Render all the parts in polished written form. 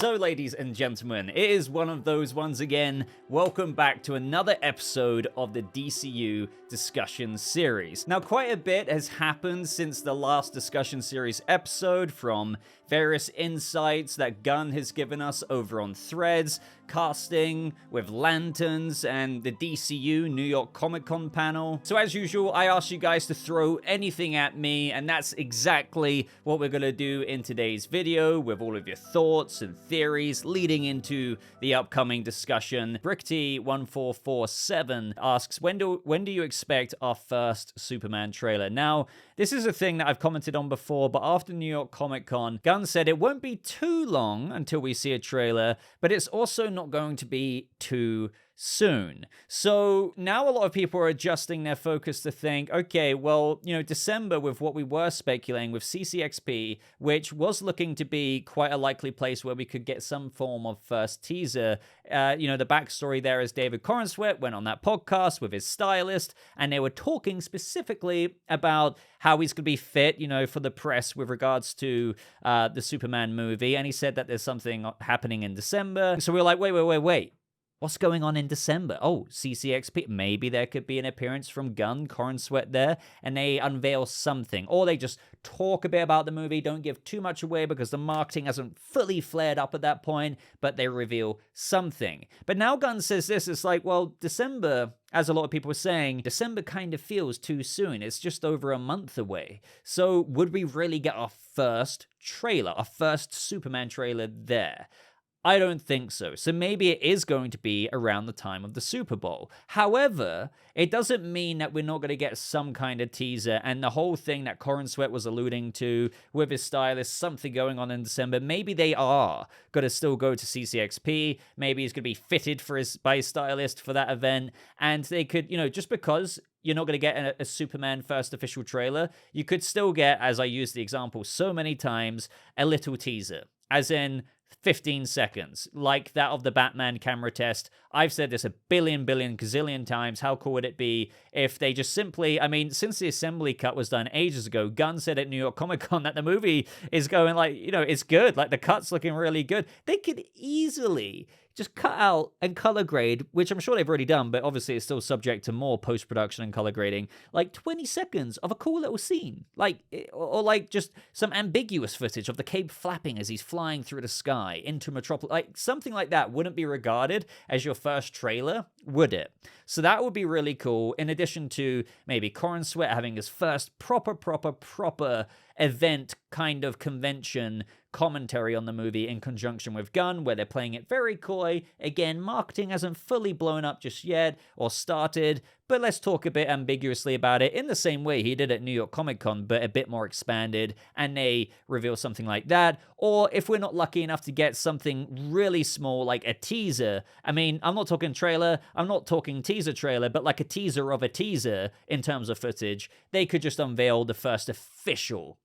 So, ladies and gentlemen, it is one of those ones again. Welcome back to another episode of the DCU discussion series. Now, quite a bit has happened since the last discussion series episode, from various insights that Gunn has given us over on Threads, casting with lanterns, and the DCU New York Comic Con panel. So as usual, I asked you guys to throw anything at me, and that's exactly what we're going to do in today's video, with all of your thoughts and theories leading into the upcoming discussion. Brickty1447 asks, when do you expect our first Superman trailer? Now, this is a thing that I've commented on before, but after New York Comic Con, Gunn said it won't be too long until we see a trailer, but it's also not going to be too soon. So now a lot of people are adjusting their focus to think, okay, well, December, with what we were speculating with CCXP, which was looking to be quite a likely place where we could get some form of first teaser. The backstory there is David Corenswet went on that podcast with his stylist, and they were talking specifically about how he's going to be fit, for the press with regards to the Superman movie. And he said that there's something happening in December. So we were like, wait. What's going on in December? Oh, CCXP. Maybe there could be an appearance from Gunn, Corenswet there, and they unveil something. Or they just talk a bit about the movie, don't give too much away because the marketing hasn't fully flared up at that point, but they reveal something. But now Gunn says this, it's like, well, December, as a lot of people were saying, December kind of feels too soon. It's just over a month away. So would we really get our first trailer, our first Superman trailer there? I don't think so. So maybe it is going to be around the time of the Super Bowl. However, it doesn't mean that we're not going to get some kind of teaser. And the whole thing that Corenswet was alluding to with his stylist, something going on in December, maybe they are going to still go to CCXP. Maybe he's going to be fitted by his stylist for that event. And they could, just because you're not going to get a Superman first official trailer, you could still get, as I used the example so many times, a little teaser. As in 15 seconds, like that of the Batman camera test. I've said this a billion gazillion times. How cool would it be if they just simply, since the assembly cut was done ages ago, Gunn said at New York Comic Con that the movie is going it's good. Like the cut's looking really good. They could easily just cut out and color grade, which I'm sure they've already done, but obviously it's still subject to more post-production and color grading, like 20 seconds of a cool little scene. Or just some ambiguous footage of the cape flapping as he's flying through the sky into Metropolis. Like something like that wouldn't be regarded as your first trailer, would it? So that would be really cool. In addition to maybe Corenswet having his first proper event kind of convention commentary on the movie in conjunction with Gunn, where they're playing it very coy. Again, marketing hasn't fully blown up just yet or started, but let's talk a bit ambiguously about it in the same way he did at New York Comic Con, but a bit more expanded, and they reveal something like that. Or if we're not lucky enough to get something really small, like a teaser, I'm not talking trailer, I'm not talking teaser trailer, but like a teaser of a teaser in terms of footage, they could just unveil the first official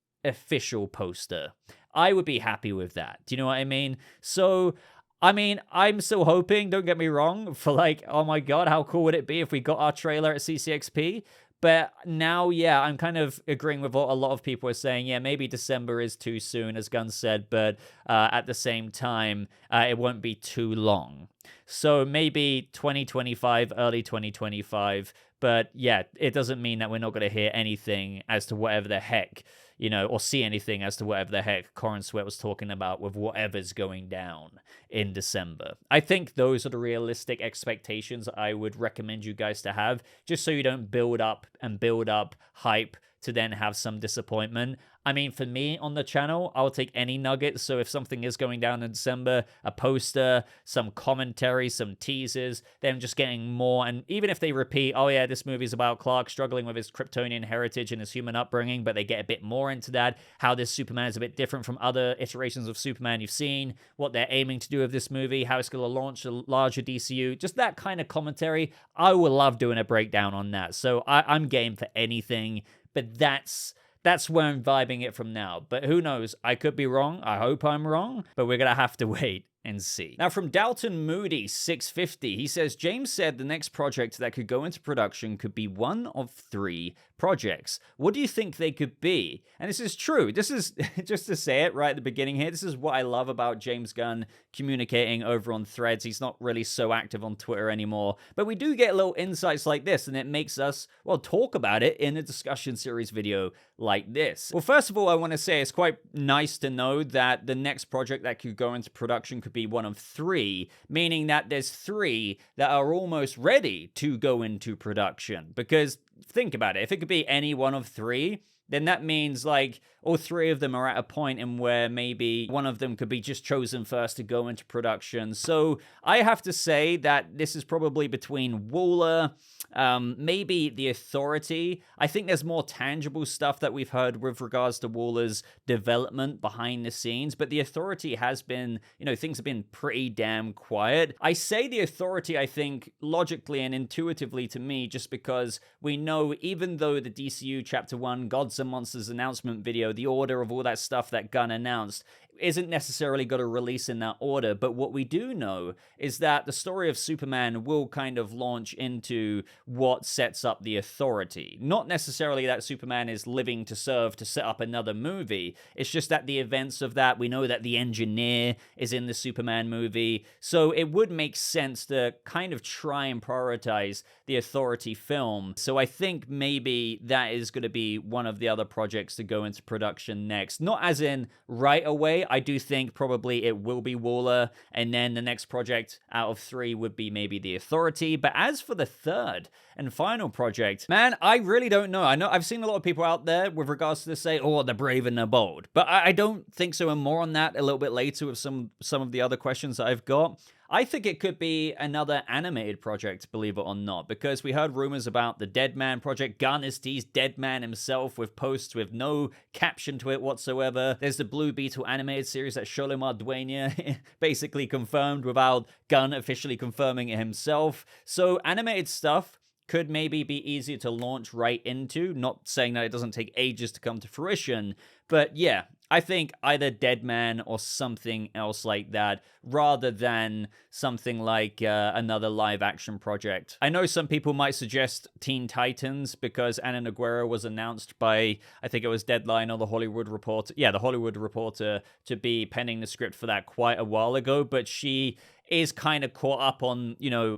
poster. I would be happy with that. Do you know what I mean? So, I'm still hoping, don't get me wrong, for oh my god, how cool would it be if we got our trailer at CCXP? But now, yeah, I'm kind of agreeing with what a lot of people are saying. Yeah, maybe December is too soon, as Gunn said, but at the same time, it won't be too long. So maybe 2025, early 2025. But yeah, it doesn't mean that we're not going to hear anything as to whatever the heck, or see anything as to whatever the heck Corenswet was talking about with whatever's going down in December. I think those are the realistic expectations I would recommend you guys to have, just so you don't build up hype to then have some disappointment. For me on the channel, I'll take any nuggets. So if something is going down in December, a poster, some commentary, some teasers, them just getting more. And even if they repeat, oh yeah, this movie's about Clark struggling with his Kryptonian heritage and his human upbringing, but they get a bit more into that, how this Superman is a bit different from other iterations of Superman you've seen, what they're aiming to do with this movie, how it's going to launch a larger DCU, just that kind of commentary. I would love doing a breakdown on that. So I'm game for anything, but that's where I'm vibing it from now. But who knows? I could be wrong. I hope I'm wrong, but we're going to have to wait and see. Now, from Dalton Moody 650, he says, James said the next project that could go into production could be one of 3 projects. What do you think they could be? And this is true. This is, just to say it right at the beginning here, this is what I love about James Gunn communicating over on Threads. He's not really so active on Twitter anymore, but we do get little insights like this, and it makes us, well, talk about it in a discussion series video like this. Well, first of all, I want to say it's quite nice to know that the next project that could go into production could be one of 3, meaning that there's 3 that are almost ready to go into production. Because think about it, if it could be any one of 3, then that means like all 3 of them are at a point in where maybe one of them could be just chosen first to go into production. So I have to say that this is probably between Waller, maybe The Authority. I think there's more tangible stuff that we've heard with regards to Waller's development behind the scenes, but The Authority has been, things have been pretty damn quiet. I say The Authority, I think, logically and intuitively to me, just because we know, even though the DCU Chapter 1 Gods and Monsters announcement video, the order of all that stuff that Gunn announced, isn't necessarily going to release in that order, but what we do know is that the story of Superman will kind of launch into what sets up the Authority. Not necessarily that Superman is living to serve to set up another movie, it's just that the events of that, we know that the Engineer is in the Superman movie, so it would make sense to kind of try and prioritize the Authority film. So I think maybe that is going to be one of the other projects to go into production next. Not as in right away, I do think probably it will be Waller, and then the next project out of 3 would be maybe The Authority. But as for the third and final project, man, I really don't know. I know I've seen a lot of people out there with regards to this say, oh, they're brave and they're bold. But I don't think so, and more on that a little bit later with some of the other questions that I've got. I think it could be another animated project, believe it or not, because we heard rumors about the Deadman project. Gunn has teased Deadman himself with posts with no caption to it whatsoever. There's the Blue Beetle animated series that Sholomar Duenya basically confirmed without Gunn officially confirming it himself. So animated stuff could maybe be easier to launch right into. Not saying that it doesn't take ages to come to fruition, but yeah, I think either Deadman or something else like that, rather than something like another live-action project. I know some people might suggest Teen Titans, because Ana Nogueira was announced by, I think it was Deadline or The Hollywood Reporter, The Hollywood Reporter, to be penning the script for that quite a while ago, but she is kind of caught up on,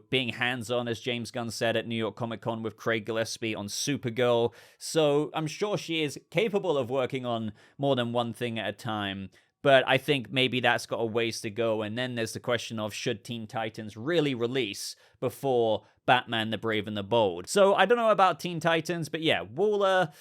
being hands-on, as James Gunn said at New York Comic Con with Craig Gillespie on Supergirl. So I'm sure she is capable of working on more than one thing at a time. But I think maybe that's got a ways to go. And then there's the question of, should Teen Titans really release before Batman the Brave and the Bold? So I don't know about Teen Titans, but yeah, Waller,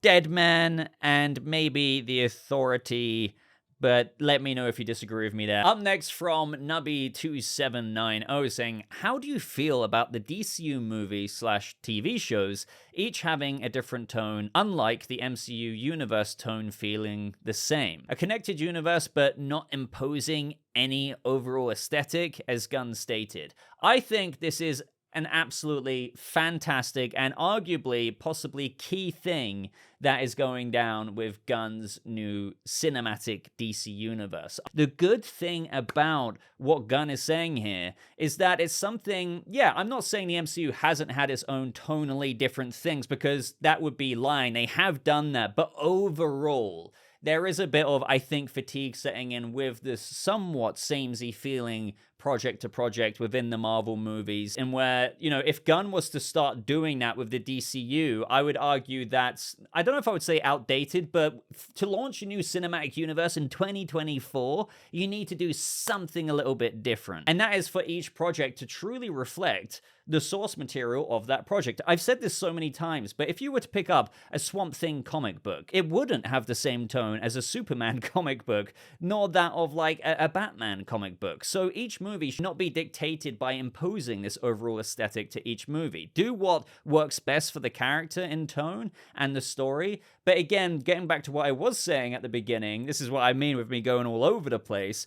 Deadman, and maybe The Authority. But let me know if you disagree with me there. Up next from Nubby2790 saying, how do you feel about the DCU movie/TV shows, each having a different tone, unlike the MCU universe tone feeling the same? A connected universe, but not imposing any overall aesthetic, as Gunn stated. I think this is an absolutely fantastic and arguably possibly key thing that is going down with Gunn's new cinematic DC universe. The good thing about what Gunn is saying here is that it's something, I'm not saying the MCU hasn't had its own tonally different things, because that would be lying. They have done that, but overall, there is a bit of, I think, fatigue setting in with this somewhat samey feeling project to project within the Marvel movies, and where, if Gunn was to start doing that with the DCU, I would argue that's, I don't know if I would say outdated, but to launch a new cinematic universe in 2024, you need to do something a little bit different. And that is for each project to truly reflect the source material of that project. I've said this so many times, but if you were to pick up a Swamp Thing comic book, it wouldn't have the same tone as a Superman comic book, nor that of like a Batman comic book. So each movie should not be dictated by imposing this overall aesthetic to each movie. Do what works best for the character in tone and the story. But again, getting back to what I was saying at the beginning, this is what I mean with me going all over the place.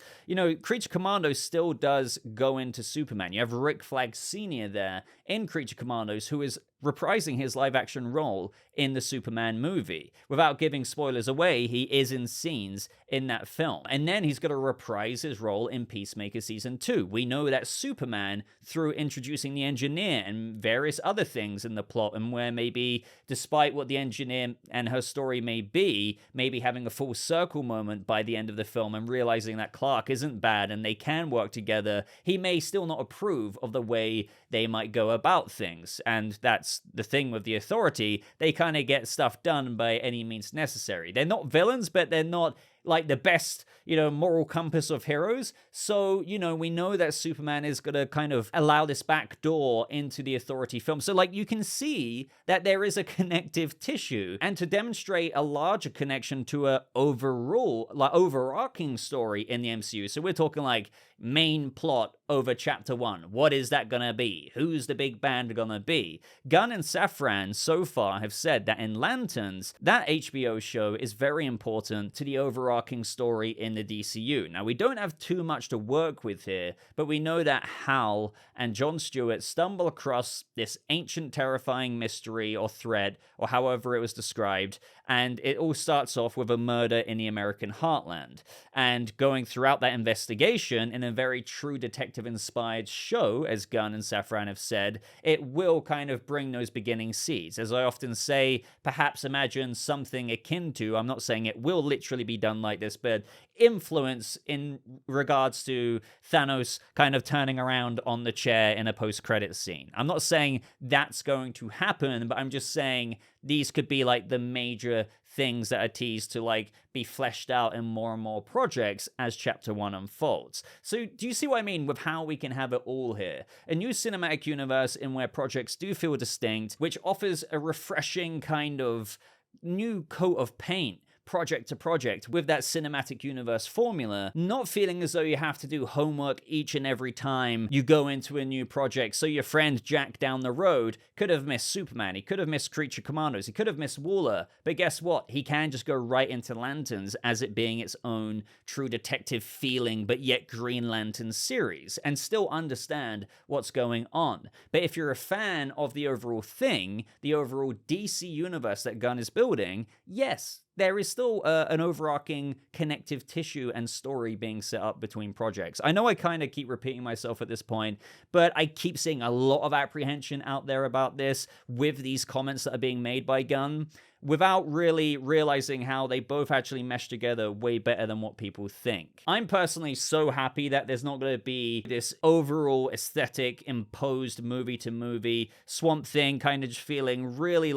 Creature Commandos still does go into Superman. You have Rick Flag Sr. there in Creature Commandos, who is reprising his live-action role in the Superman movie. Without giving spoilers away, he is in scenes in that film. And then he's going to reprise his role in Peacemaker Season 2. We know that Superman, through introducing the Engineer and various other things in the plot, and where maybe, despite what the Engineer and her story may be, maybe having a full circle moment by the end of the film and realizing that Clark isn't bad and they can work together, he may still not approve of the way they might go about things. And that's the thing with the Authority. They kind of get stuff done by any means necessary. They're not villains, but they're not like the best, moral compass of heroes. So, we know that Superman is going to kind of allow this back door into the Authority film. So, you can see that there is a connective tissue. And to demonstrate a larger connection to a overarching story in the MCU. So we're talking main plot over chapter 1. What is that gonna be? Who's the big band gonna be? Gunn and Safran so far have said that in Lanterns, that HBO show is very important to the overarching story in the DCU. Now, we don't have too much to work with here, but we know that Hal and John Stewart stumble across this ancient terrifying mystery or threat, or however it was described, and it all starts off with a murder in the American heartland. And going throughout that investigation in a very true detective-inspired show, as Gunn and Safran have said, it will kind of bring those beginning seeds. As I often say, perhaps imagine something akin to, I'm not saying it will literally be done like this, but influence in regards to Thanos kind of turning around on the chair in a post-credit scene. I'm not saying that's going to happen, but I'm just saying these could be the major things that are teased to be fleshed out in more and more projects as chapter 1 unfolds. So do you see what I mean with how we can have it all here? A new cinematic universe in where projects do feel distinct, which offers a refreshing kind of new coat of paint project to project with that cinematic universe formula, not feeling as though you have to do homework each and every time you go into a new project. So your friend Jack down the road could have missed Superman, he could have missed Creature Commandos, he could have missed Waller, but guess what? He can just go right into Lanterns as it being its own true detective feeling, but yet Green Lantern series, and still understand what's going on. But if you're a fan of the overall thing, the overall DC universe that Gunn is building, yes, there is still an overarching connective tissue and story being set up between projects. I know I kind of keep repeating myself at this point, but I keep seeing a lot of apprehension out there about this with these comments that are being made by Gunn, without really realizing how they both actually mesh together way better than what people think. I'm personally so happy that there's not going to be this overall aesthetic imposed movie to movie Swamp Thing kind of just feeling really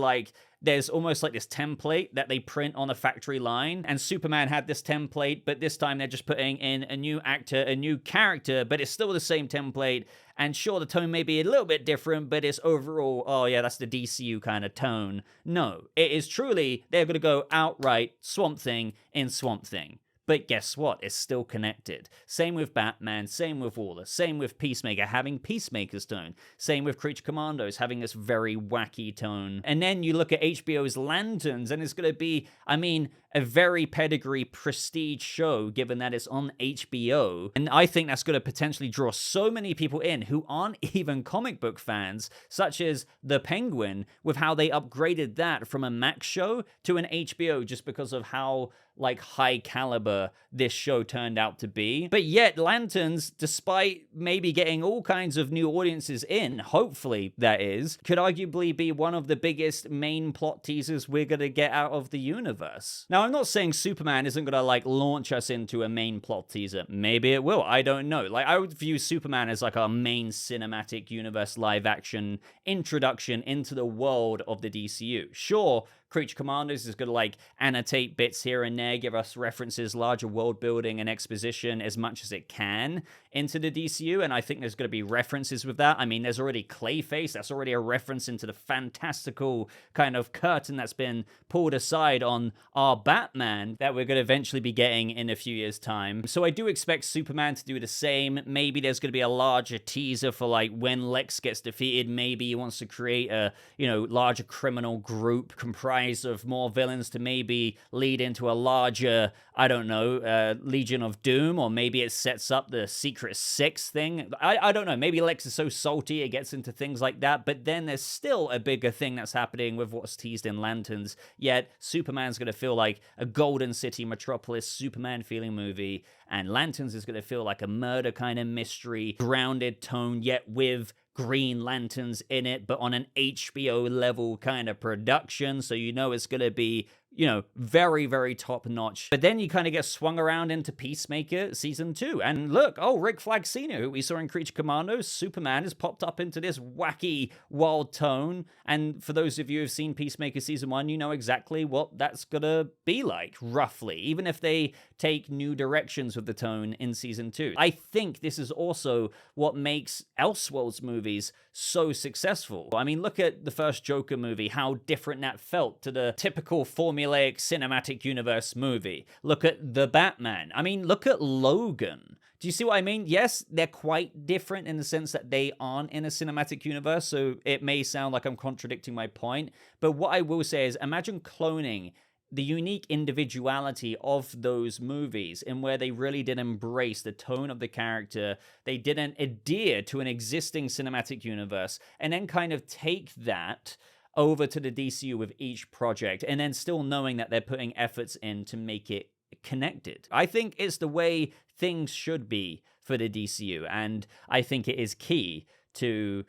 there's almost this template that they print on a factory line, and Superman had this template, but this time they're just putting in a new actor, a new character, but it's still the same template. And sure, the tone may be a little bit different, but it's overall, oh yeah, that's the DCU kind of tone. No, it is truly, they're going to go outright Swamp Thing in Swamp Thing. But guess what? It's still connected. Same with Batman, same with Waller, same with Peacemaker having Peacemaker's tone, same with Creature Commandos having this very wacky tone. And then you look at HBO's Lanterns, and it's going to be, a very pedigree prestige show, given that it's on HBO. And I think that's going to potentially draw so many people in who aren't even comic book fans, such as The Penguin, with how they upgraded that from a Max show to an HBO just because of how high caliber this show turned out to be. But yet Lanterns, despite maybe getting all kinds of new audiences in, hopefully that is, could arguably be one of the biggest main plot teasers we're going to get out of the universe. Now, I'm not saying Superman isn't going to launch us into a main plot teaser. Maybe it will. I don't know. I would view Superman as our main cinematic universe live action introduction into the world of the DCU. Sure, Creature Commandos is going to annotate bits here and there, give us references, larger world building and exposition as much as it can into the DCU, and I think there's going to be references with that. There's already Clayface, that's already a reference into the fantastical kind of curtain that's been pulled aside on our Batman that we're going to eventually be getting in a few years' time. So I do expect Superman to do the same. Maybe there's going to be a larger teaser for when Lex gets defeated. Maybe he wants to create a, larger criminal group comprised of more villains to maybe lead into a larger, Legion of Doom, or maybe it sets up the secret Secret Six thing. I don't know, maybe Lex is so salty it gets into things like that, but then there's still a bigger thing that's happening with what's teased in Lanterns, yet Superman's going to feel like a Golden City Metropolis Superman feeling movie, and Lanterns is going to feel like a murder kind of mystery, grounded tone, yet with Green Lanterns in it, but on an HBO level kind of production, so you know it's going to be, you know, very, very top notch. But then you kind of get swung around into Peacemaker Season 2. And look, Rick Flag Sr., who we saw in Creature Commandos, Superman has popped up into this wacky, wild tone. And for those of you who've seen Peacemaker Season 1, you know exactly what that's gonna be like, roughly, even if they take new directions with the tone in Season 2. I think this is also what makes Elseworlds movies so successful. I mean, look at the first Joker movie, how different that felt to the typical formulaic cinematic universe movie. Look at The Batman. I mean, look at Logan. Do you see what I mean? Yes, they're quite different in the sense that they aren't in a cinematic universe, so it may sound like I'm contradicting my point, but what I will say is imagine cloning the unique individuality of those movies in where they really did embrace the tone of the character. They didn't adhere to an existing cinematic universe and then kind of take that over to the DCU with each project and then still knowing that they're putting efforts in to make it connected. I think it's the way things should be for the DCU, and I think it is key to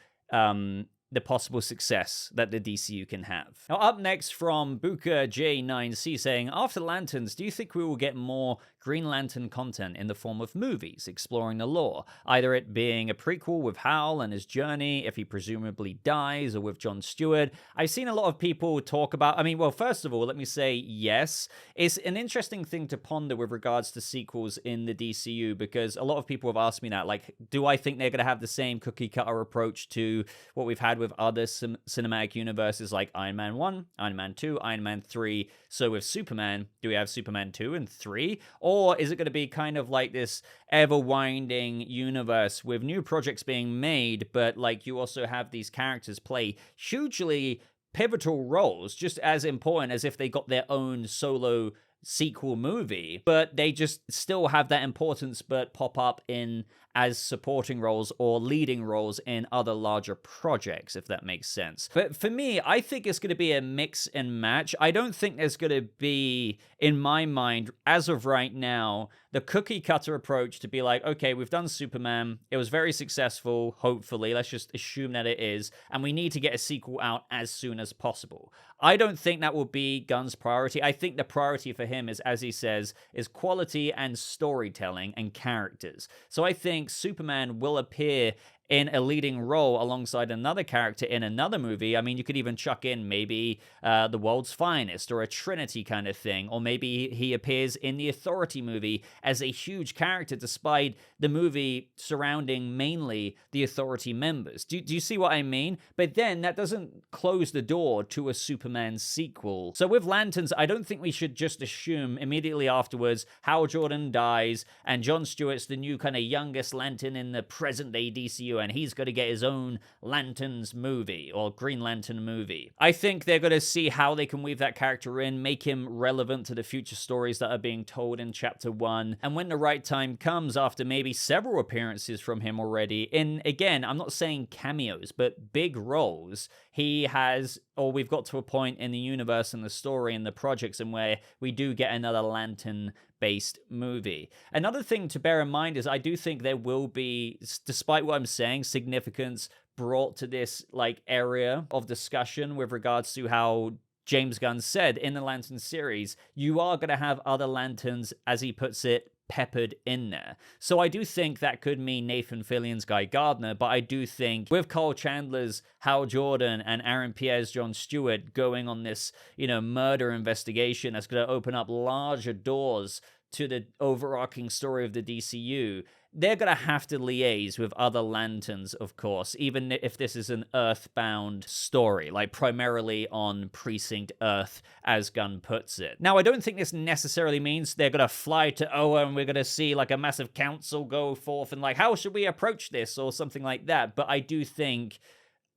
the possible success that the DCU can have. Now, up next from Booker J9C saying, after Lanterns, do you think we will get more Green Lantern content in the form of movies exploring the lore? Either it being a prequel with Hal and his journey, if he presumably dies, or with John Stewart. I've seen a lot of people talk about, well, first of all, let me say yes. It's an interesting thing to ponder with regards to sequels in the DCU, because a lot of people have asked me that, like, do I think they're going to have the same cookie cutter approach to what we've had with other cinematic universes like Iron Man 1, Iron Man 2, Iron Man 3. So with Superman, do we have Superman 2 and 3? Or is it going to be kind of like this ever-winding universe with new projects being made, but like you also have these characters play hugely pivotal roles, just as important as if they got their own solo sequel movie, but they just still have that importance but pop up in as supporting roles or leading roles in other larger projects, if that makes sense. But for me, I think it's going to be a mix and match. I don't think there's going to be, in my mind, as of right now, the cookie cutter approach to be like, okay, we've done Superman, it was very successful, hopefully, let's just assume that it is, and we need to get a sequel out as soon as possible. I don't think that will be Gunn's priority. I think the priority for him is, as he says, is quality and storytelling and characters. So I think Superman will appear in a leading role alongside another character in another movie. I mean, you could even chuck in maybe The World's Finest or a Trinity kind of thing, or maybe he appears in the Authority movie as a huge character despite the movie surrounding mainly the Authority members. Do you see what I mean? But then that doesn't close the door to a Superman sequel. So with Lanterns, I don't think we should just assume immediately afterwards Hal Jordan dies and John Stewart's the new kind of youngest Lantern in the present-day DCU, and he's going to get his own Lanterns movie or Green Lantern movie. I think they're going to see how they can weave that character in, make him relevant to the future stories that are being told in Chapter 1, and when the right time comes, after maybe several appearances from him already, in, again, I'm not saying cameos, but big roles, he has, or we've got to a point in the universe and the story and the projects in where we do get another Lantern-based movie. Another thing to bear in mind is I do think there will be, despite what I'm saying, significance brought to this like area of discussion with regards to how James Gunn said in the Lantern series, you are going to have other Lanterns, as he puts it, peppered in there. So I do think that could mean Nathan Fillion's Guy Gardner, but I do think with Kyle Chandler's Hal Jordan and Aaron Pierre's John Stewart going on this, murder investigation that's going to open up larger doors to the overarching story of the DCU, they're going to have to liaise with other Lanterns, of course, even if this is an Earthbound story, like primarily on Precinct Earth, as Gunn puts it. Now, I don't think this necessarily means they're going to fly to Oa and we're going to see like a massive council go forth and like, how should we approach this or something like that, but I do think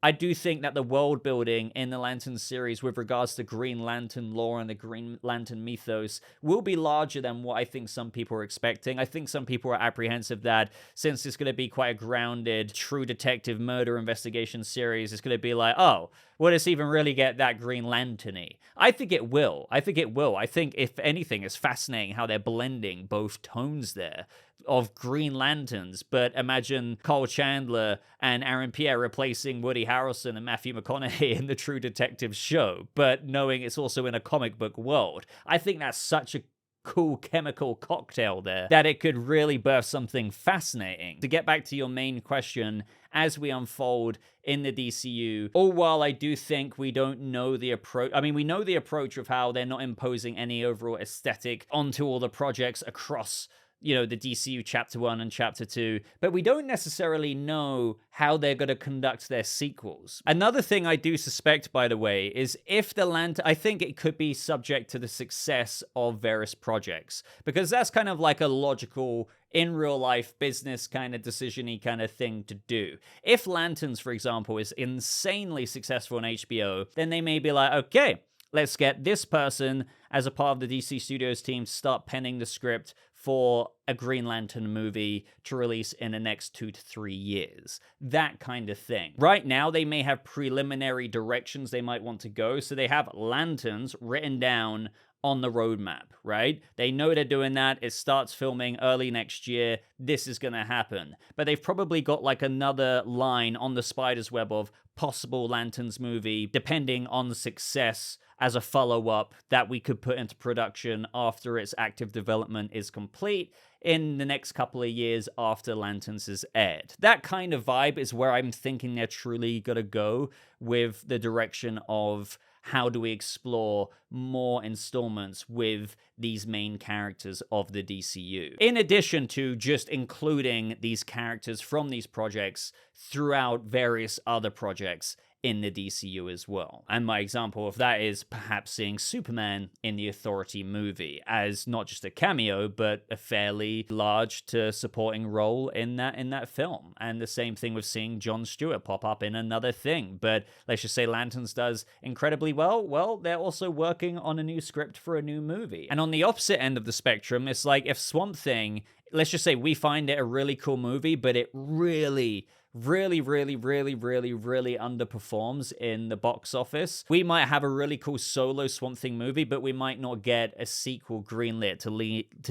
I do think that the world building in the Lantern series with regards to Green Lantern lore and the Green Lantern mythos will be larger than what I think some people are expecting. I think some people are apprehensive that since it's going to be quite a grounded, true detective murder investigation series, it's going to be like, oh, will this even really get that Green Lantern-y? I think it will. I think, if anything, it's fascinating how they're blending both tones there of Green Lanterns, but imagine Kyle Chandler and Aaron Pierre replacing Woody Harrelson and Matthew McConaughey in the True Detective show, but knowing it's also in a comic book world. I think that's such a cool chemical cocktail there that it could really birth something fascinating. To get back to your main question, as we unfold in the DCU, all while I do think we don't know the approach, we know the approach of how they're not imposing any overall aesthetic onto all the projects across the DCU Chapter 1 and Chapter 2, but we don't necessarily know how they're going to conduct their sequels. Another thing I do suspect, by the way, is if the I think it could be subject to the success of various projects, because that's kind of like a logical, in real life business kind of decision-y kind of thing to do. If Lanterns, for example, is insanely successful on HBO, then they may be like, okay, let's get this person as a part of the DC Studios team to start penning the script for a Green Lantern movie to release in the next 2 to 3 years. That kind of thing. Right now, they may have preliminary directions they might want to go, so they have Lanterns written down on the roadmap, right? They know they're doing that. It starts filming early next year. This is going to happen. But they've probably got like another line on the spider's web of possible Lanterns movie, depending on the success as a follow-up that we could put into production after its active development is complete in the next couple of years after Lanterns is aired. That kind of vibe is where I'm thinking they're truly going to go with the direction of how do we explore more installments with these main characters of the DCU. In addition to just including these characters from these projects throughout various other projects in the DCU as well. And my example of that is perhaps seeing Superman in the Authority movie as not just a cameo, but a fairly large to supporting role in that film. And the same thing with seeing Jon Stewart pop up in another thing. But let's just say Lanterns does incredibly well. Well, they're also working on a new script for a new movie. And on the opposite end of the spectrum, it's like if Swamp Thing, let's just say we find it a really cool movie, but it really underperforms in the box office. We might have a really cool solo Swamp Thing movie, but we might not get a sequel greenlit to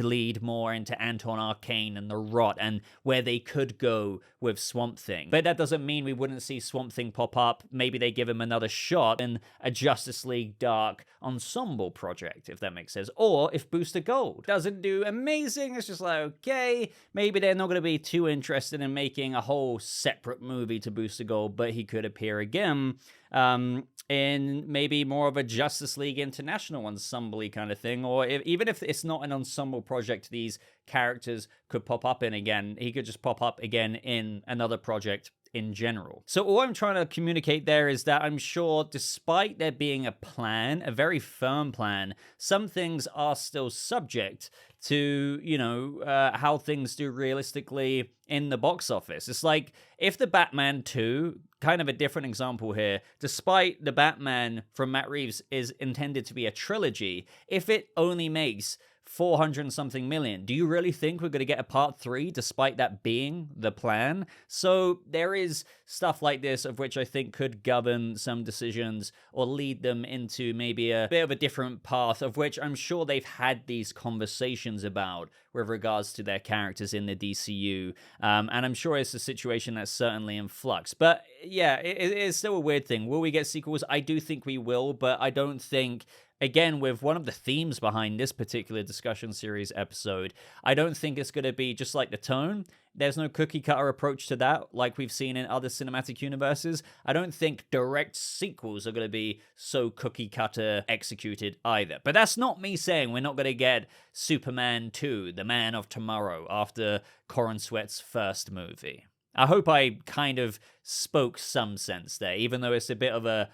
lead more into Anton Arcane and The Rot and where they could go with Swamp Thing. But that doesn't mean we wouldn't see Swamp Thing pop up. Maybe they give him another shot in a Justice League Dark ensemble project, if that makes sense. Or if Booster Gold doesn't do amazing, it's just like, okay, maybe they're not going to be too interested in making a whole separate movie to Booster Gold, but he could appear again in maybe more of a Justice League International ensemble kind of thing, or even if it's not an ensemble project, these characters could pop up in again. He could just pop up again in another project in general. So all I'm trying to communicate there is that I'm sure despite there being a plan, a very firm plan, some things are still subject to, how things do realistically in the box office. It's like if the Batman 2, kind of a different example here, despite the Batman from Matt Reeves is intended to be a trilogy, if it only makes 400 and something million. Do you really think we're going to get a part 3 despite that being the plan? So there is stuff like this of which I think could govern some decisions or lead them into maybe a bit of a different path, of which I'm sure they've had these conversations about with regards to their characters in the DCU. And I'm sure it's a situation that's certainly in flux. But yeah, it is still a weird thing. Will we get sequels? I do think we will, but I don't think, again, with one of the themes behind this particular discussion series episode, I don't think it's going to be just like the tone. There's no cookie cutter approach to that like we've seen in other cinematic universes. I don't think direct sequels are going to be so cookie cutter executed either. But that's not me saying we're not going to get Superman 2, The Man of Tomorrow, after Corran Sweat's first movie. I hope I kind of spoke some sense there, even though it's a bit of a,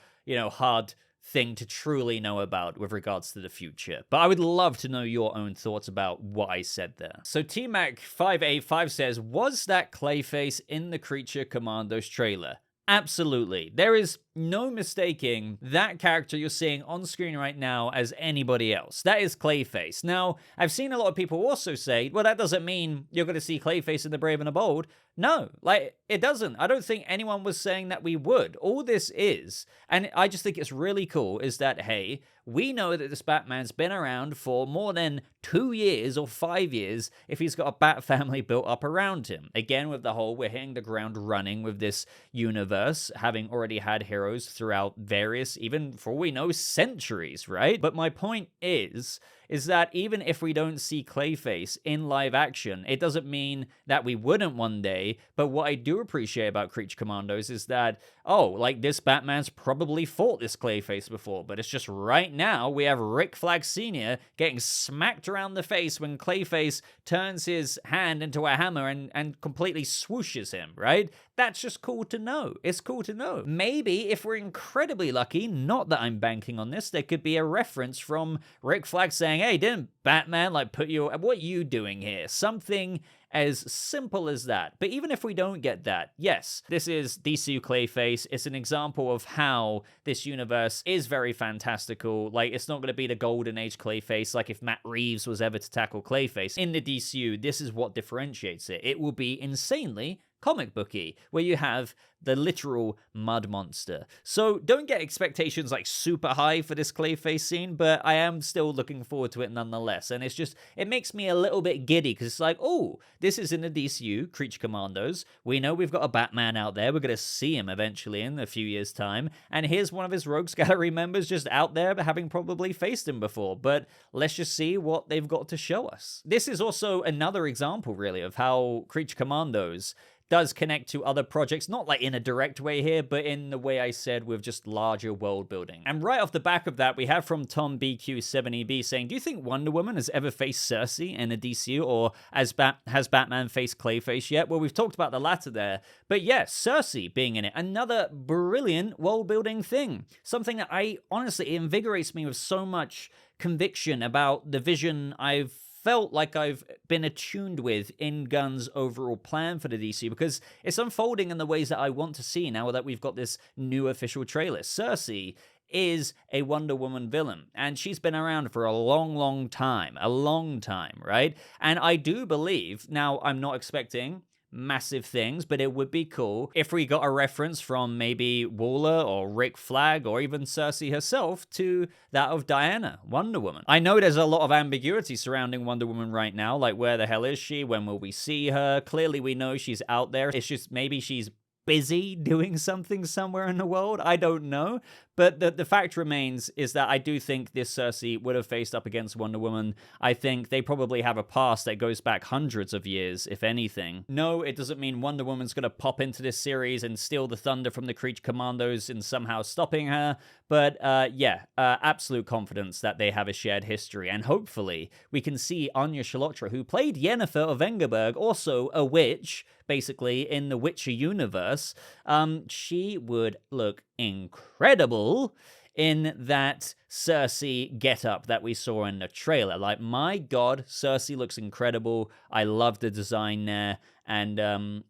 hard thing to truly know about with regards to the future. But I would love to know your own thoughts about what I said there. So T-Mac585 says, was that Clayface in the Creature Commandos trailer? Absolutely. There is no mistaking that character you're seeing on screen right now as anybody else. That is Clayface. Now, I've seen a lot of people also say, well, that doesn't mean you're going to see Clayface in The Brave and the Bold. No, like, it doesn't. I don't think anyone was saying that we would. All this is, and I just think it's really cool, is that, hey, we know that this Batman's been around for more than 2 years or 5 years if he's got a Bat family built up around him. Again, with the whole, we're hitting the ground running with this universe, having already had heroes throughout various, even for all we know, centuries, right? But my point is that even if we don't see Clayface in live action, it doesn't mean that we wouldn't one day. But what I do appreciate about Creature Commandos is that, oh, like, this Batman's probably fought this Clayface before, but it's just right now we have Rick Flag Sr. getting smacked around the face when Clayface turns his hand into a hammer and completely swooshes him, right? That's just cool to know. It's cool to know. Maybe, if we're incredibly lucky, not that I'm banking on this, there could be a reference from Rick Flag saying, hey, didn't Batman, like, put you, what are you doing here? Something as simple as that. But even if we don't get that, yes, this is DCU Clayface. It's an example of how this universe is very fantastical. Like, it's not going to be the Golden Age Clayface, like if Matt Reeves was ever to tackle Clayface. In the DCU, this is what differentiates it. It will be insanely comic booky, where you have the literal mud monster. So don't get expectations like super high for this Clayface scene, but I am still looking forward to it nonetheless. And it's just, it makes me a little bit giddy because it's like, oh, this is in the DCU, Creature Commandos. We know we've got a Batman out there. We're going to see him eventually in a few years' time. And here's one of his Rogues Gallery members just out there having probably faced him before. But let's just see what they've got to show us. This is also another example, really, of how Creature Commandos does connect to other projects, not like in a direct way here, but in the way I said with just larger world building. And right off the back of that, we have from Tom BQ7EB saying, do you think Wonder Woman has ever faced Circe in the DCU, or has Batman faced Clayface yet? Well, we've talked about the latter there, but yes, Circe being in it, another brilliant world building thing. Something that honestly invigorates me with so much conviction about the vision I've felt like I've been attuned with in Gunn's overall plan for the DC, because it's unfolding in the ways that I want to see now that we've got this new official trailer. Circe is a Wonder Woman villain, and she's been around for a long time, right? And I do believe, now I'm not expecting massive things, but it would be cool if we got a reference from maybe Waller or Rick Flag or even Circe herself to that of Diana, Wonder Woman. I know there's a lot of ambiguity surrounding Wonder Woman right now, like where the hell is she? When will we see her? Clearly we know she's out there. It's just maybe she's busy doing something somewhere in the world. I don't know. But the fact remains is that I do think this Circe would have faced up against Wonder Woman. I think they probably have a past that goes back hundreds of years, if anything. No, it doesn't mean Wonder Woman's going to pop into this series and steal the thunder from the Creature Commandos and somehow stopping her. But absolute confidence that they have a shared history. And hopefully we can see Anya Chalotra, who played Yennefer of Vengerberg, also a witch, basically, in the Witcher universe. She would look incredible in that Circe getup that we saw in the trailer. Like, my God, Circe looks incredible. I love the design there. And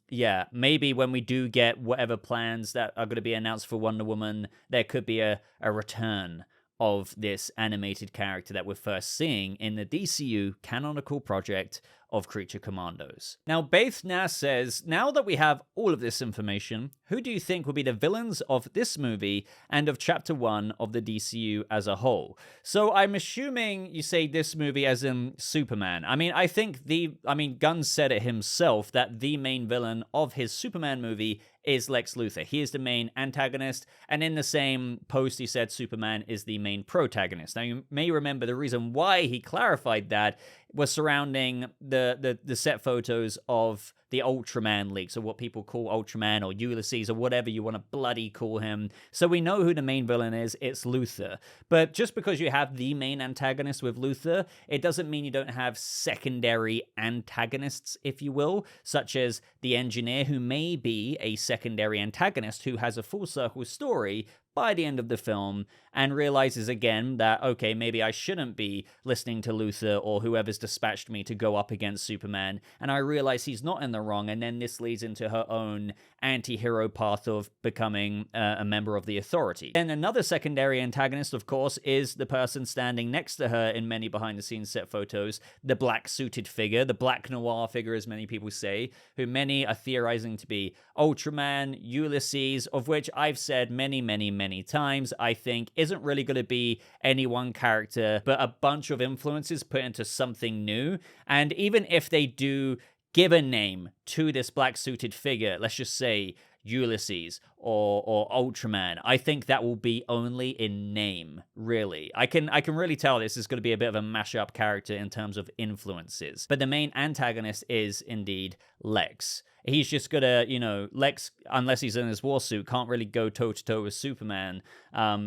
maybe when we do get whatever plans that are going to be announced for Wonder Woman, there could be a return of this animated character that we're first seeing in the DCU canonical project of Creature Commandos. Now, Baith Nass says, now that we have all of this information, who do you think will be the villains of this movie and of Chapter 1 of the DCU as a whole? So I'm assuming you say this movie as in Superman. I mean, Gunn said it himself that the main villain of his Superman movie is Lex Luthor. He is the main antagonist, and in the same post he said Superman is the main protagonist. Now, you may remember the reason why he clarified that was surrounding the set photos of the Ultraman leaks, or what people call Ultraman or Ulysses or whatever you want to bloody call him. So we know who the main villain is. It's Luthor. But just because you have the main antagonist with Luthor, it doesn't mean you don't have secondary antagonists, if you will, such as the Engineer, who may be a secondary antagonist who has a full circle story, by the end of the film and realizes again that, okay, maybe I shouldn't be listening to Luthor or whoever's dispatched me to go up against Superman. And I realize he's not in the wrong. And then this leads into her own anti-hero path of becoming a member of the Authority. And another secondary antagonist, of course, is the person standing next to her in many behind-the-scenes set photos, the black-suited figure, the Black Noir figure, as many people say, who many are theorizing to be Ultraman, Ulysses, of which I've said many, many, many times, I think isn't really going to be any one character, but a bunch of influences put into something new. And even if they do give a name to this black-suited figure, let's just say Ulysses or Ultraman, I think that will be only in name, really. I can really tell this is going to be a bit of a mashup character in terms of influences. But the main antagonist is indeed Lex. He's just gonna, Lex, unless he's in his war suit, can't really go toe-to-toe with Superman.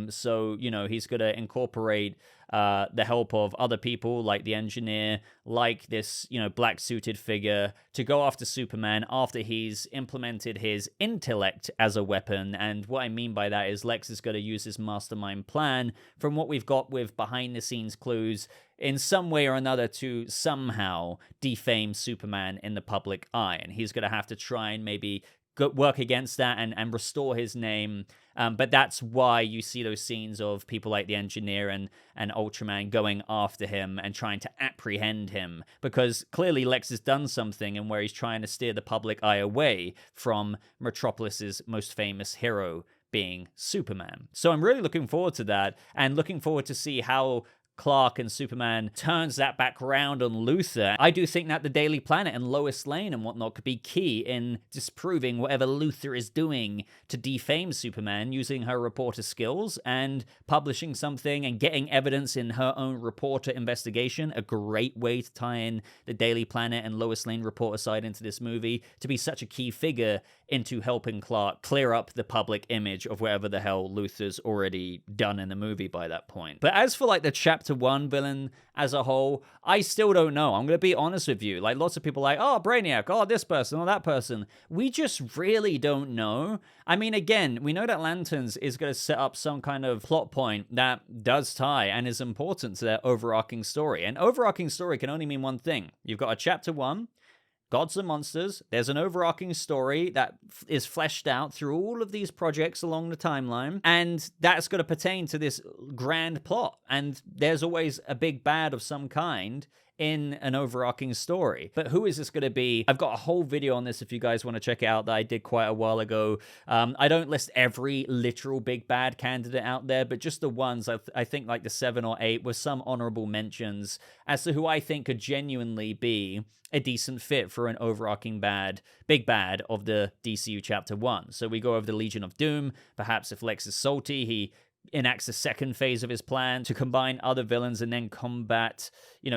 So, he's gonna incorporate the help of other people, like the Engineer, like this, black-suited figure, to go after Superman after he's implemented his intellect as a weapon. And what I mean by that is Lex is going to use his mastermind plan, from what we've got with behind-the-scenes clues, in some way or another to somehow defame Superman in the public eye. And he's going to have to try and maybe work against that and restore his name. But that's why you see those scenes of people like the Engineer and Ultraman going after him and trying to apprehend him, because clearly Lex has done something and where he's trying to steer the public eye away from Metropolis's most famous hero, being Superman. So I'm really looking forward to that, and looking forward to see how Clark and Superman turns that back around on Luthor. I do think that the Daily Planet and Lois Lane and whatnot could be key in disproving whatever Luthor is doing to defame Superman, using her reporter skills and publishing something and getting evidence in her own reporter investigation. A great way to tie in the Daily Planet and Lois Lane reporter side into this movie, to be such a key figure into helping Clark clear up the public image of whatever the hell Luthor's already done in the movie by that point. But as for like the Chapter 1 villain as a whole, I still don't know. I'm going to be honest with you. Like, lots of people are like, oh, Brainiac, oh, this person, or that person. We just really don't know. I mean, again, we know that Lanterns is going to set up some kind of plot point that does tie and is important to their overarching story. And overarching story can only mean one thing. You've got a Chapter 1, Gods and Monsters. There's an overarching story that is fleshed out through all of these projects along the timeline, and that's going to pertain to this grand plot. And there's always a big bad of some kind in an overarching story. But who is this going to be? I've got a whole video on this if you guys want to check it out that I did quite a while ago. I don't list every literal big bad candidate out there, but just the ones, I think like the 7 or 8 with some honorable mentions as to who I think could genuinely be a decent fit for an overarching big bad of the DCU Chapter 1. So we go over the Legion of Doom. Perhaps if Lex is salty, he enacts the second phase of his plan to combine other villains and then combat,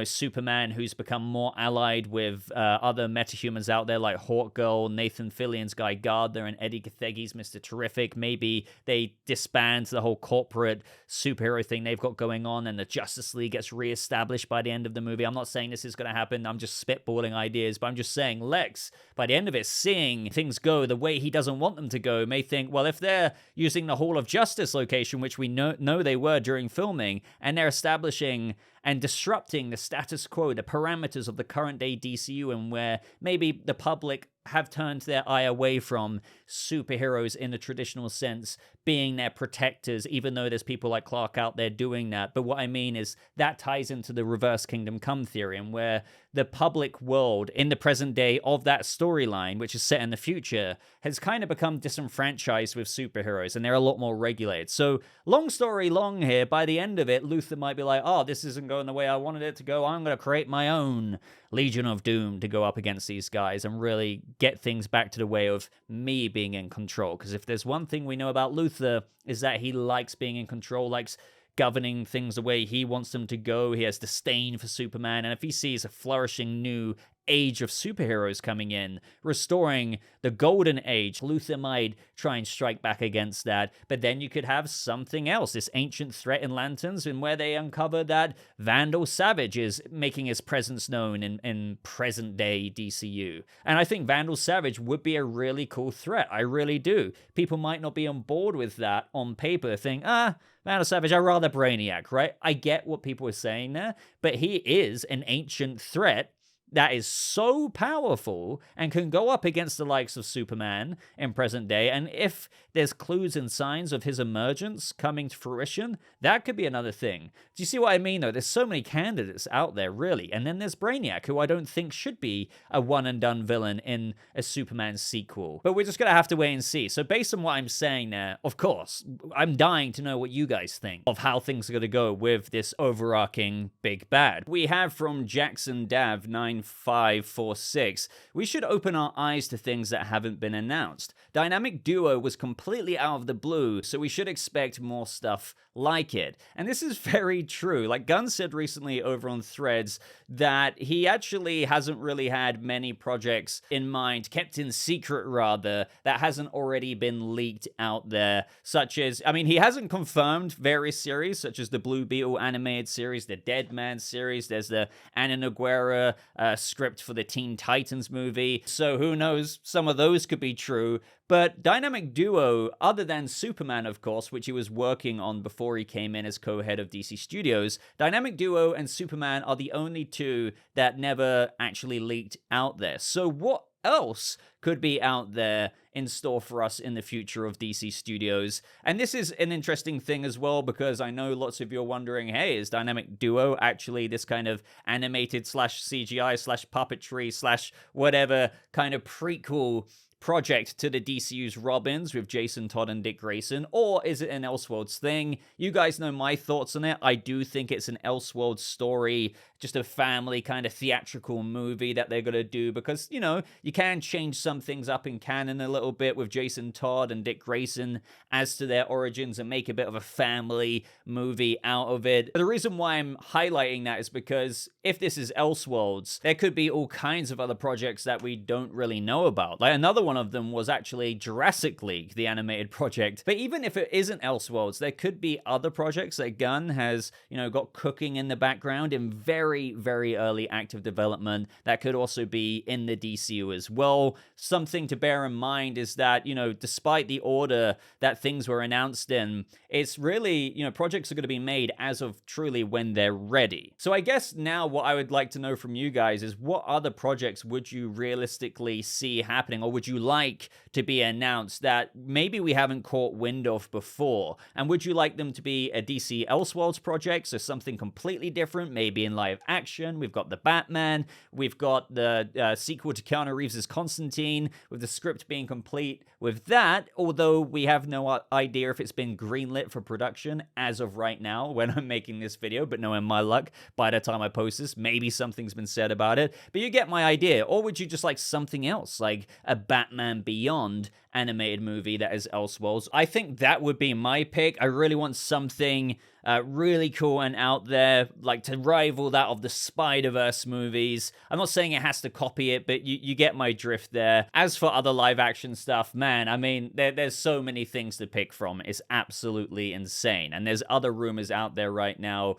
Superman, who's become more allied with other metahumans out there like Hawkgirl, Nathan Fillion's Guy Gardner, and Eddie Gathegi's Mr. Terrific. Maybe they disband the whole corporate superhero thing they've got going on, and the Justice League gets reestablished by the end of the movie. I'm not saying this is going to happen. I'm just spitballing ideas, but I'm just saying Lex, by the end of it, seeing things go the way he doesn't want them to go, may think, well, if they're using the Hall of Justice location, which we know they were during filming, and they're establishing and disrupting the status quo, the parameters of the current day DCU, and where maybe the public have turned their eye away from superheroes in the traditional sense being their protectors, even though there's people like Clark out there doing that. But what I mean is that ties into the reverse Kingdom Come theory, and where the public world in the present day of that storyline, which is set in the future, has kind of become disenfranchised with superheroes, and they're a lot more regulated. So long story long here, by the end of it, Luthor might be like, oh, this isn't going the way I wanted it to go. I'm going to create my own Legion of Doom to go up against these guys and really get things back to the way of me being in control. Because if there's one thing we know about Luthor, is that he likes being in control, likes governing things the way he wants them to go. He has disdain for Superman, and if he sees a flourishing new age of superheroes coming in, restoring the golden age. Luthor might try and strike back against that, but then you could have something else, this ancient threat in Lanterns, and where they uncover that Vandal Savage is making his presence known in present day DCU. And I think Vandal Savage would be a really cool threat. I really do. People might not be on board with that on paper, think, Vandal Savage, I'd rather Brainiac, right? I get what people are saying there, but he is an ancient threat that is so powerful and can go up against the likes of Superman in present day. And if there's clues and signs of his emergence coming to fruition, that could be another thing. Do you see what I mean, though? There's so many candidates out there, really. And then there's Brainiac, who I don't think should be a one-and-done villain in a Superman sequel. But we're just going to have to wait and see. So based on what I'm saying there, of course, I'm dying to know what you guys think of how things are going to go with this overarching big bad. We have from Jackson Dav 9546, we should open our eyes to things that haven't been announced. Dynamic Duo was completely out of the blue, so we should expect more stuff like it. And this is very true. Like Gunn said recently over on Threads that he actually hasn't really had many projects in mind, kept in secret rather, that hasn't already been leaked out there, such as, I mean, he hasn't confirmed various series, such as the Blue Beetle animated series, the Dead Man series, there's the Ana Nogueira script for the Teen Titans movie, so who knows, some of those could be true. But Dynamic Duo, other than Superman, of course, which he was working on before he came in as co-head of DC Studios, Dynamic Duo and Superman are the only two that never actually leaked out there. So what else could be out there in store for us in the future of DC Studios? And this is an interesting thing as well, because I know lots of you are wondering, hey, is Dynamic Duo actually this kind of animated slash CGI slash puppetry slash whatever kind of prequel project to the DCU's Robins with Jason Todd and Dick Grayson, or is it an Elseworlds thing? You guys know my thoughts on it. I do think it's an Elseworlds story, just a family kind of theatrical movie that they're going to do, because, you know, you can change some things up in canon a little bit with Jason Todd and Dick Grayson as to their origins and make a bit of a family movie out of it. But the reason why I'm highlighting that is because if this is Elseworlds, there could be all kinds of other projects that we don't really know about. Like another one of them was actually Jurassic League, the animated project. But even if it isn't Elseworlds, there could be other projects that Gunn has, you know, got cooking in the background in very, very early active development that could also be in the DCU as well. Something to bear in mind is that, you know, despite the order that things were announced in, it's really, you know, projects are going to be made as of truly when they're ready. So I guess now what I would like to know from you guys is, what other projects would you realistically see happening, or would you like to be announced that maybe we haven't caught wind of before? And would you like them to be a DC Elseworlds project, so something completely different, maybe in live action? We've got the Batman, we've got the sequel to Keanu Reeves' Constantine, with the script being complete with that, although we have no idea if it's been greenlit for production as of right now when I'm making this video, but knowing my luck, by the time I post this, maybe something's been said about it. But you get my idea. Or would you just like something else, like a Batman Beyond animated movie that is Elseworlds? I think that would be my pick. I really want something really cool and out there, like to rival that of the Spider-Verse movies. I'm not saying it has to copy it, but you get my drift there. As for other live action stuff, man, I mean, there's so many things to pick from. It's absolutely insane. And there's other rumors out there right now,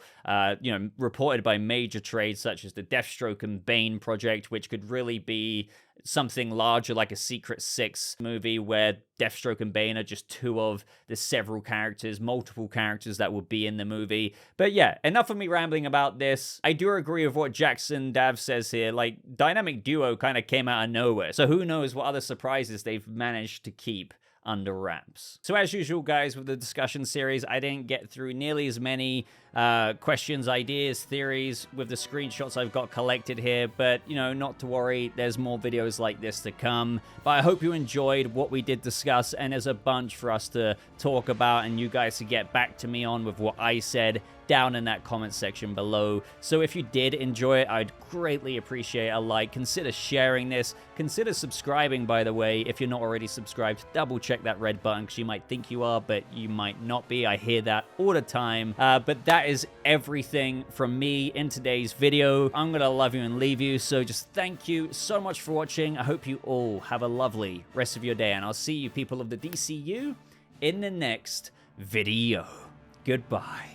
you know, reported by major trades such as the Deathstroke and Bane project, which could really be something larger, like a Secret Six movie where Deathstroke and Bane are just two of the several characters, multiple characters that will be in the movie. But yeah, enough of me rambling about this. I do agree with what Jackson Dav says here. Like, Dynamic Duo kind of came out of nowhere, so who knows what other surprises they've managed to keep under wraps. So as usual, guys, with the discussion series, I didn't get through nearly as many questions, ideas, theories with the screenshots I've got collected here, but, you know, not to worry, there's more videos like this to come. But I hope you enjoyed what we did discuss, and there's a bunch for us to talk about and you guys to get back to me on with what I said down in that comment section below. So if you did enjoy it, I'd greatly appreciate a like. Consider sharing this. Consider subscribing, by the way. If you're not already subscribed, double check that red button because you might think you are, but you might not be. I hear that all the time. But that is everything from me in today's video. I'm gonna love you and leave you. So just thank you so much for watching. I hope you all have a lovely rest of your day, and I'll see you people of the DCU in the next video. Goodbye.